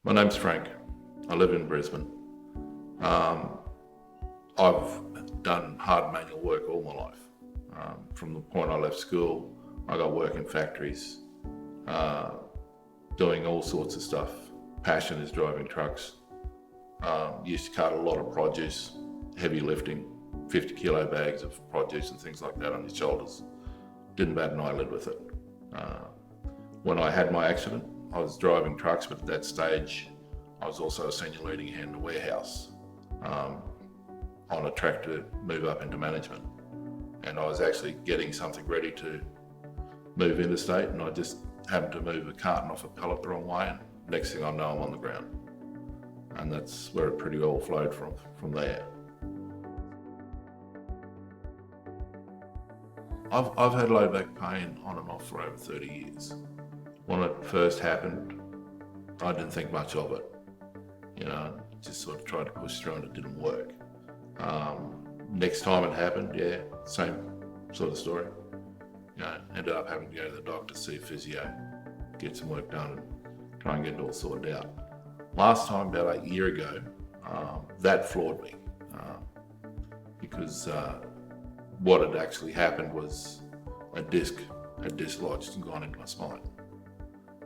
My name's Frank. I live in Brisbane. I've done hard manual work all my life. From the point I left school, I got work in factories, doing all sorts of stuff. Passion is driving trucks. Used to cut a lot of produce, heavy lifting, 50 kilo bags of produce and things like that on your shoulders. Didn't bat an eyelid with it. When I had my accident, I was driving trucks, but at that stage, I was also a senior leading hand in a warehouse on a track to move up into management. And I was actually getting something ready to move interstate, and I just happened to move a carton off a pallet the wrong way, and next thing I know, I'm on the ground. And that's where it pretty well flowed from there. I've had low back pain on and off for over 30 years. When it first happened, I didn't think much of it. Just sort of tried to push through and it didn't work. Next time it happened, same sort of story. Ended up having to go to the doctor, see a physio, get some work done and try and get it all sorted out. Last time, about a year ago, that floored me because what had actually happened was a disc had dislodged and gone into my spine.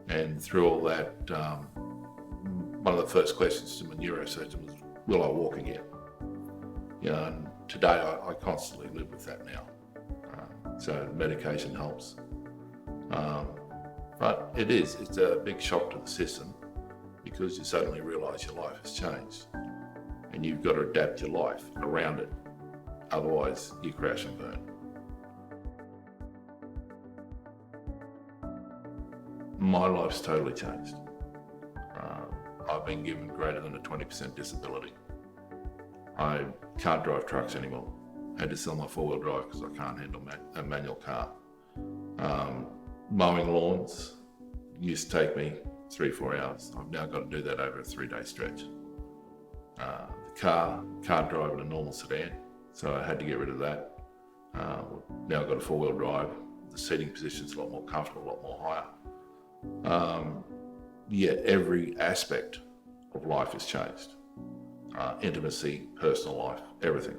And through all that, one of the first questions to my neurosurgeon was, will I walk again? And today I constantly live with that now. So medication helps. But it's a big shock to the system because you suddenly realise your life has changed and you've got to adapt your life around it. Otherwise, you crash and burn. My life's totally changed. I've been given greater than a 20% disability. I can't drive trucks anymore. I had to sell my four-wheel drive because I can't handle a manual car. Mowing lawns used to take me 3-4 hours. I've now got to do that over a 3-day stretch. The car, can't drive in a normal sedan, so I had to get rid of that. Now I've got a four-wheel drive. The seating position's a lot more comfortable, a lot more higher. Every aspect of life has changed. Intimacy, personal life, everything.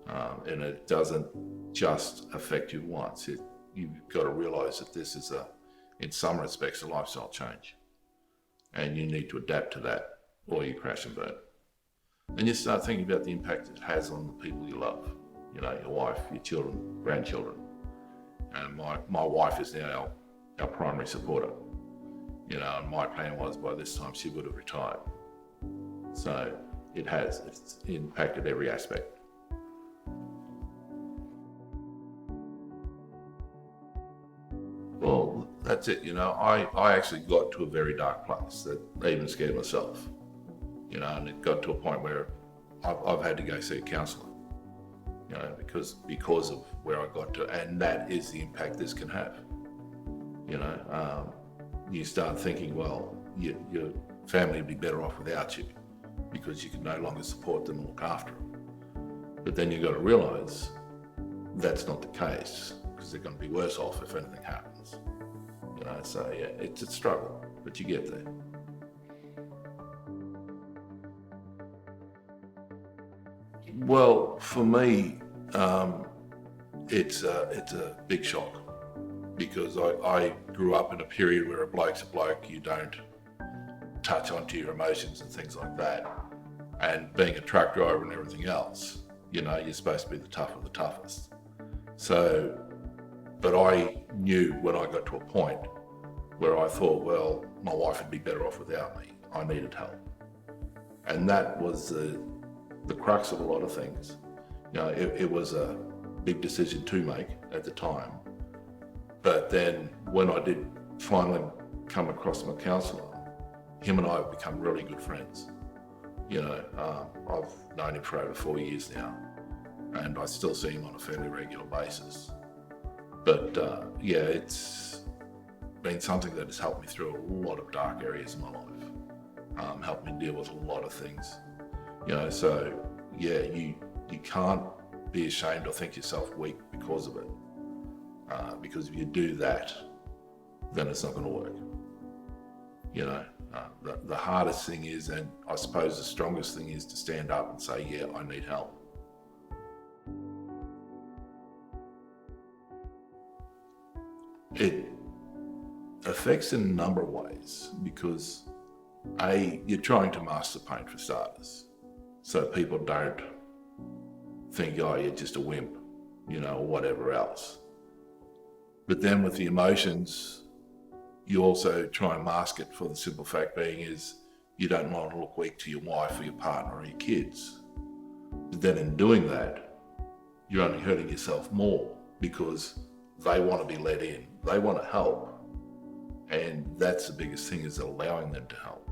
And it doesn't just affect you once. You've got to realise that this is in some respects, a lifestyle change. And you need to adapt to that or you crash and burn. And you start thinking about the impact it has on the people you love. Your wife, your children, grandchildren. And my wife is now our primary supporter. And my plan was by this time she would have retired. So it's impacted every aspect. Well, that's it, I actually got to a very dark place that I even scared myself, and it got to a point where I've had to go see a counsellor, because of where I got to, and that is the impact this can have. You start thinking, well, your family would be better off without you because you can no longer support them and look after them. But then you've got to realise that's not the case because they're going to be worse off if anything happens. So it's a struggle, but you get there. Well, for me, it's a big shock. Because I grew up in a period where a bloke's a bloke, you don't touch onto your emotions and things like that. And being a truck driver and everything else, you're supposed to be the tough of the toughest. So, but I knew when I got to a point where I thought, well, my wife would be better off without me. I needed help. And that was the crux of a lot of things. It was a big decision to make at the time. But then when I did finally come across my counsellor, him and I have become really good friends. I've known him for over 4 years now, and I still see him on a fairly regular basis. But it's been something that has helped me through a lot of dark areas in my life, helped me deal with a lot of things. You can't be ashamed or think yourself weak because of it. Because if you do that, then it's not going to work. The hardest thing is, and I suppose the strongest thing is, to stand up and say, yeah, I need help. It affects in a number of ways because you're trying to master pain for starters, so people don't think, oh, you're just a wimp, or whatever else. But then with the emotions, you also try and mask it, for the simple fact being is you don't want to look weak to your wife or your partner or your kids. But then in doing that, you're only hurting yourself more because they want to be let in, they want to help. And that's the biggest thing, is allowing them to help.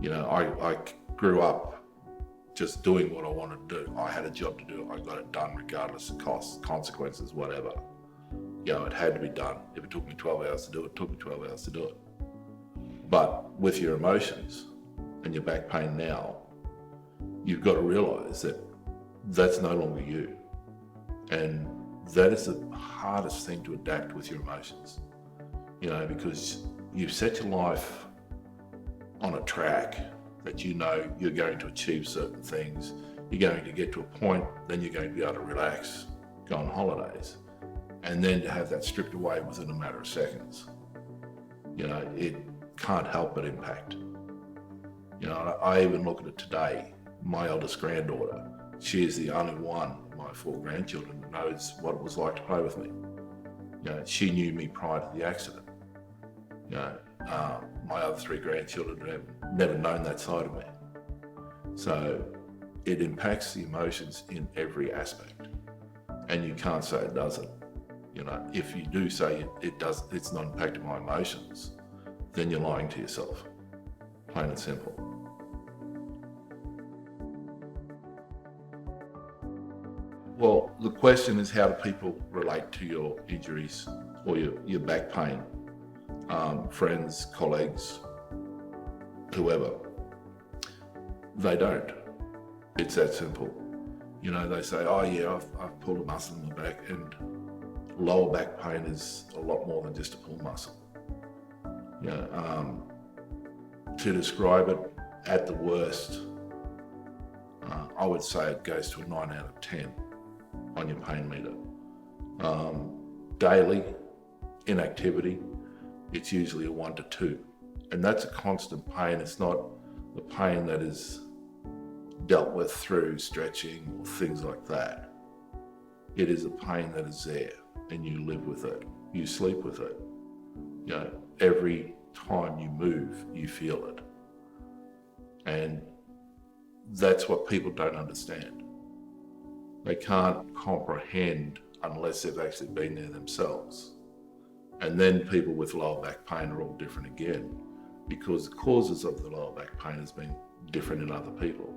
I grew up just doing what I wanted to do. I had a job to do, I got it done regardless of costs, consequences, whatever. It had to be done. If it took me 12 hours to do it, it took me 12 hours to do it. But with your emotions and your back pain now, you've got to realise that that's no longer you. And that is the hardest thing to adapt with your emotions, because you've set your life on a track that you're going to achieve certain things. You're going to get to a point, then you're going to be able to relax, go on holidays. And then to have that stripped away within a matter of seconds, it can't help but impact. I even look at it today. My eldest granddaughter, she is the only one of my 4 grandchildren that knows what it was like to play with me. She knew me prior to the accident. My other 3 grandchildren have never known that side of me. So it impacts the emotions in every aspect, and you can't say it doesn't. If you do say it's not impacting my emotions, then you're lying to yourself, plain and simple. Well, the question is, how do people relate to your injuries or your back pain? Friends, colleagues, whoever. They don't. It's that simple. They say, oh yeah, I've pulled a muscle in my back, and lower back pain is a lot more than just a pull muscle. To describe it, at the worst, I would say it goes to a 9 out of 10 on your pain meter. Daily inactivity, it's usually a 1 to 2, and that's a constant pain. It's not the pain that is dealt with through stretching or things like that. It is a pain that is there, and you live with it, you sleep with it. Every time you move, you feel it. And that's what people don't understand. They can't comprehend unless they've actually been there themselves. And then people with lower back pain are all different again, because the causes of the lower back pain has been different in other people.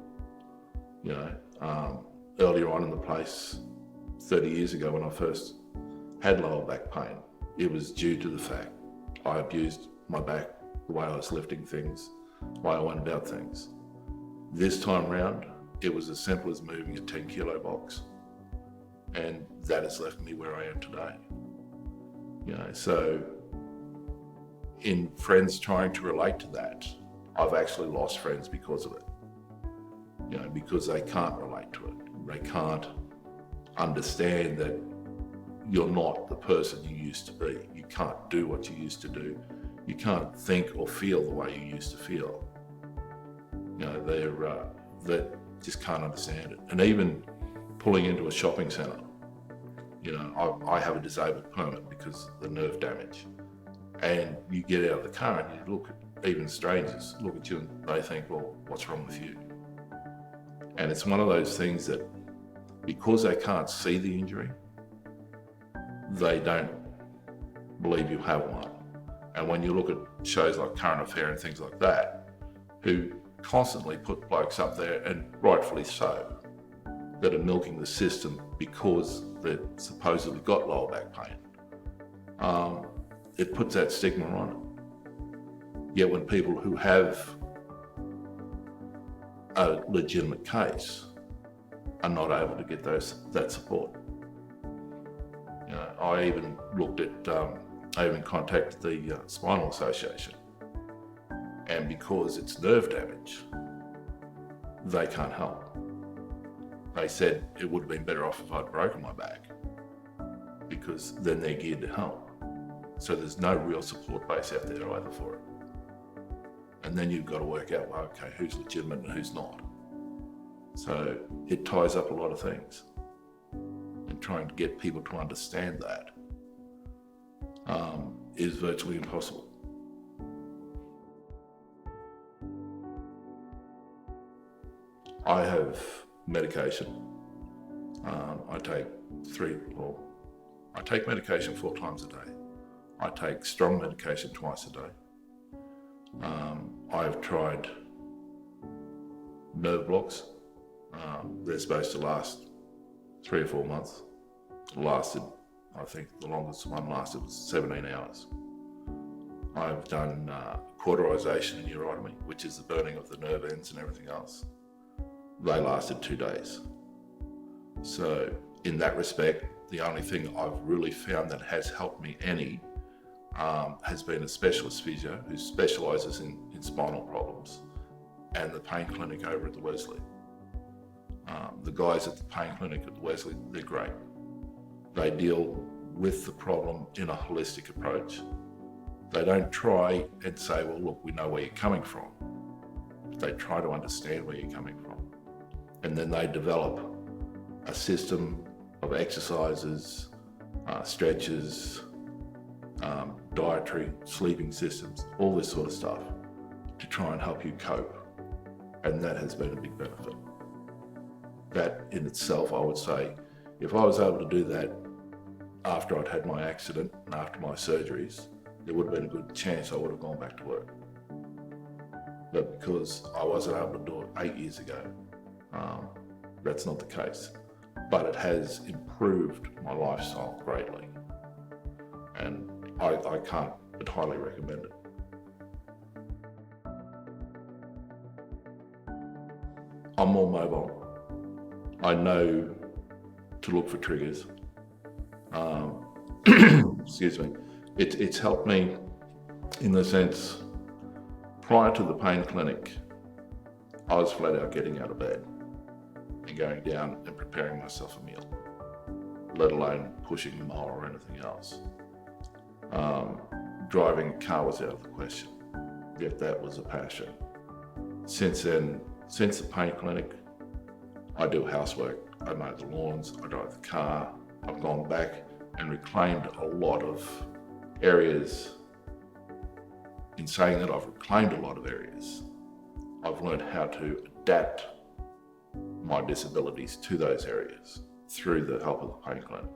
Earlier on in the place, 30 years ago when I first had lower back pain, it was due to the fact I abused my back, the way I was lifting things, the way I went about things. This time round, it was as simple as moving a 10 kilo box, and that has left me where I am today. So in friends trying to relate to that, I've actually lost friends because of it. Because they can't relate to it. They can't understand that you're not the person you used to be. You can't do what you used to do. You can't think or feel the way you used to feel. They just can't understand it. And even pulling into a shopping centre, I have a disabled permit because of the nerve damage. And you get out of the car and you look at, even strangers look at you and they think, well, what's wrong with you? And it's one of those things that, because they can't see the injury, they don't believe you have one. And when you look at shows like Current Affair and things like that, who constantly put blokes up there, and rightfully so, that are milking the system because they've supposedly got lower back pain, it puts that stigma on it. Yet when people who have a legitimate case are not able to get that support. I even looked at, I even contacted the Spinal Association, And because it's nerve damage, they can't help. They said it would have been better off if I'd broken my back, because then they're geared to help. So there's no real support base out there either for it. And then you've got to work out, well, okay, who's legitimate and who's not. So it ties up a lot of things. And trying to get people to understand that is virtually impossible. I have medication. I take medication 4 times a day. I take strong medication twice a day. I've tried nerve blocks. They're supposed to last 3 or 4 months. I think the longest one lasted was 17 hours. I've done cauterization and neurotomy, which is the burning of the nerve ends and everything else. They lasted 2 days. So in that respect, the only thing I've really found that has helped me has been a specialist physio who specialises in spinal problems, and the pain clinic over at the Wesley. The guys at the pain clinic at the Wesley, they're great. They deal with the problem in a holistic approach. They don't try and say, well, look, we know where you're coming from. They try to understand where you're coming from. And then they develop a system of exercises, stretches, dietary, sleeping systems, all this sort of stuff to try and help you cope. And that has been a big benefit. That in itself, I would say, if I was able to do that after I'd had my accident and after my surgeries, there would have been a good chance I would have gone back to work. But because I wasn't able to do it 8 years ago, that's not the case. But it has improved my lifestyle greatly. And I can't but highly recommend it. I'm more mobile. I know to look for triggers. Excuse me. It's helped me in the sense, prior to the pain clinic, I was flat out getting out of bed and going down and preparing myself a meal, let alone pushing a mile or anything else. Driving a car was out of the question, yet that was a passion. Since then, since the pain clinic, I do housework, I mow the lawns, I drive the car. I've gone back and reclaimed a lot of areas. In saying that, I've reclaimed a lot of areas. I've learned how to adapt my disabilities to those areas through the help of the pain clinic.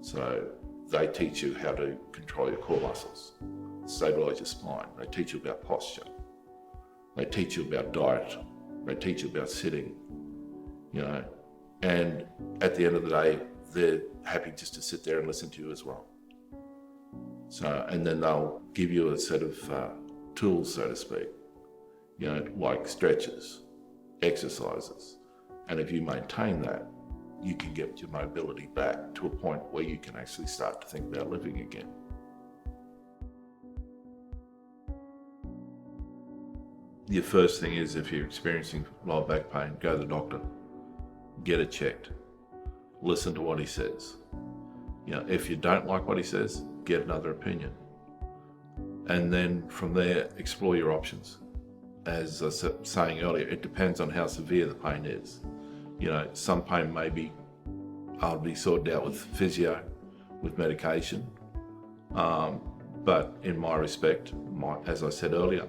So they teach you how to control your core muscles, stabilize your spine. They teach you about posture. They teach you about diet. They teach you about sitting, and at the end of the day, they're happy just to sit there and listen to you as well. So, and then they'll give you a set of tools, so to speak, like stretches, exercises. And if you maintain that, you can get your mobility back to a point where you can actually start to think about living again. Your first thing is, if you're experiencing lower back pain, go to the doctor, get it checked, listen to what he says. If you don't like what he says, get another opinion. And then from there, explore your options. As I was saying earlier, it depends on how severe the pain is. Some pain may be able to be sorted out with physio, with medication. But in my respect, as I said earlier,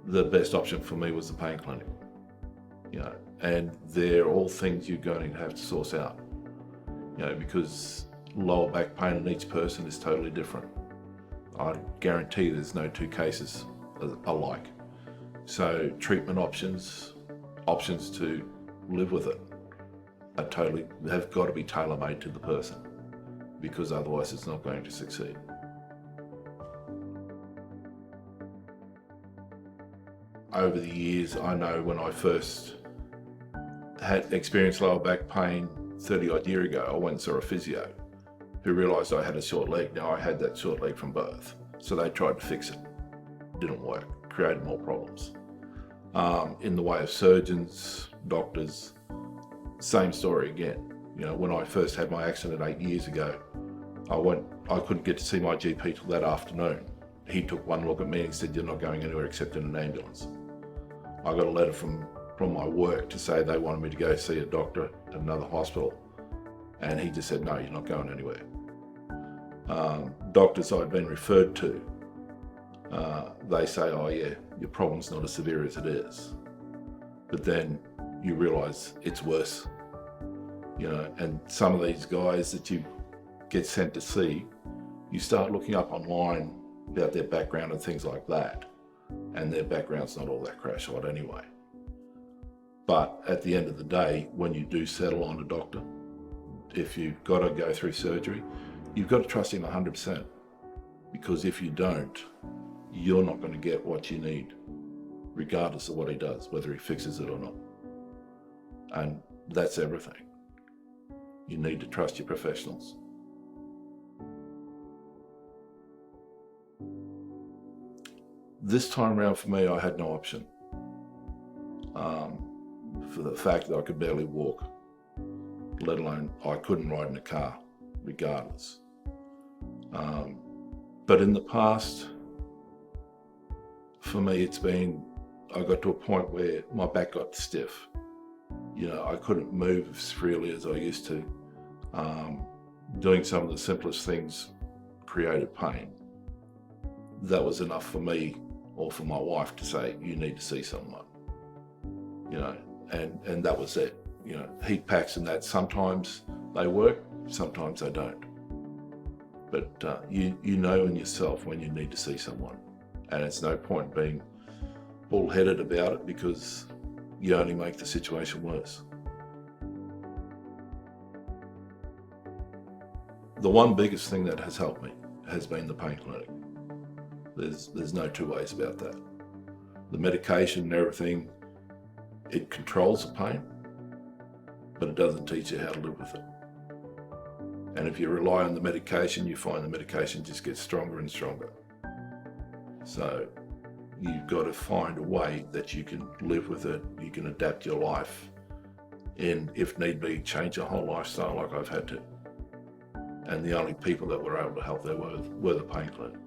the best option for me was the pain clinic. And they're all things you're going to have to source out. Because lower back pain in each person is totally different. I guarantee there's no 2 cases alike. So treatment options to live with it, have got to be tailor-made to the person, because otherwise it's not going to succeed. Over the years, I know when I first had experienced lower back pain 30 odd years ago, I went and saw a physio who realised I had a short leg. Now, I had that short leg from birth, so they tried to fix it. Didn't work. created more problems. In the way of surgeons, doctors, same story again. You know, when I first had my accident 8 years ago, I couldn't get to see my GP till that afternoon. He took one look at me and said, "You're not going anywhere except in an ambulance." I got a letter from my work to say they wanted me to go see a doctor at another hospital. And he just said, "No, you're not going anywhere." Doctors I've been referred to, they say, "Oh yeah, your problem's not as severe as it is." But then you realise it's worse. You know, and some of these guys that you get sent to see, you start looking up online about their background and things like that, and their background's not all that crash hot anyway. But at the end of the day, when you do settle on a doctor, if you've got to go through surgery, you've got to trust him 100%, because if you don't, you're not going to get what you need, regardless of what he does, whether he fixes it or not. And that's everything. You need to trust your professionals. This time around for me, I had no option. For the fact that I could barely walk, let alone I couldn't ride in a car, regardless. But in the past, for me, I got to a point where my back got stiff. You know, I couldn't move as freely as I used to. Doing some of the simplest things created pain. That was enough for me or for my wife to say, "You need to see someone." You know, and that was it. You know, heat packs and that, sometimes they work, sometimes they don't. But you know in yourself when you need to see someone. And it's no point being bullheaded about it, because you only make the situation worse. The one biggest thing that has helped me has been the pain clinic. There's no two ways about that. The medication and everything, it controls the pain, but it doesn't teach you how to live with it. And if you rely on the medication, you find the medication just gets stronger and stronger. So you've got to find a way that you can live with it, you can adapt your life, and if need be, change your whole lifestyle like I've had to. And the only people that were able to help there were the pain clinic.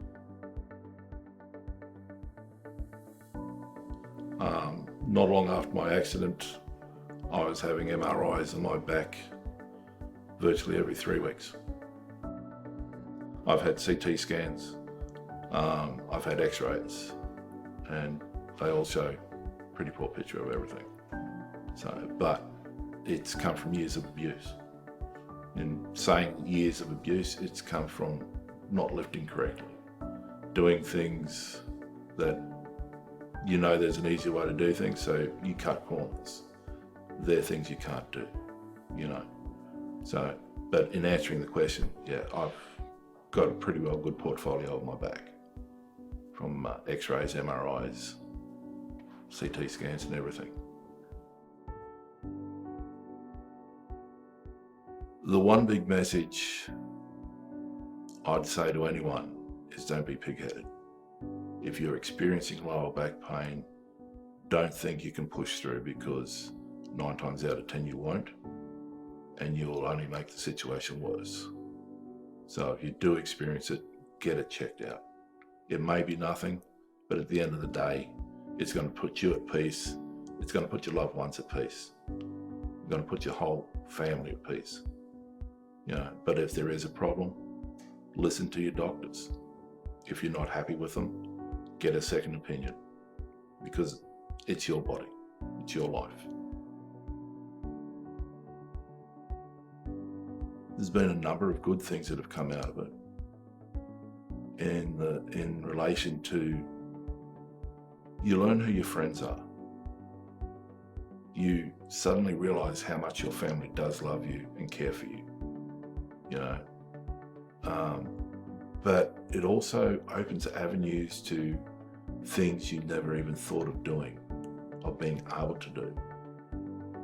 Not long after my accident, I was having MRIs on my back virtually every 3 weeks. I've had CT scans, I've had x-rays, and they all show a pretty poor picture of everything. But it's come from years of abuse. In saying years of abuse, it's come from not lifting correctly, doing things that you know there's an easier way to do things, so you cut corners. They're things you can't do, you know. But in answering the question, yeah, I've got a pretty well good portfolio of my back, from x-rays, MRIs, CT scans and everything. The one big message I'd say to anyone is don't be pig-headed. If you're experiencing lower back pain, don't think you can push through, because 9 times out of 10 you won't, and you'll only make the situation worse. So if you do experience it, get it checked out. It may be nothing, but at the end of the day, it's going to put you at peace. It's going to put your loved ones at peace. It's going to put your whole family at peace. You know, but if there is a problem, listen to your doctors. If you're not happy with them, get a second opinion, because it's your body, it's your life. There's been a number of good things that have come out of it in relation to, you learn who your friends are. You suddenly realize how much your family does love you and care for you, you know. But it also opens avenues to things you never even thought of doing, of being able to do.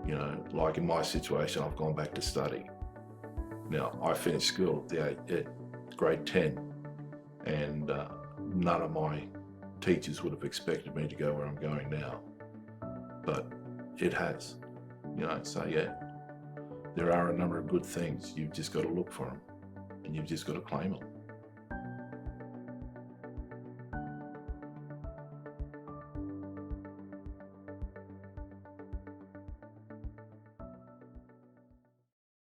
You know, like in my situation, I've gone back to study. Now, I finished school at grade 10, and none of my teachers would have expected me to go where I'm going now, but it has, so yeah, there are a number of good things. You've just got to look for them and you've just got to claim them.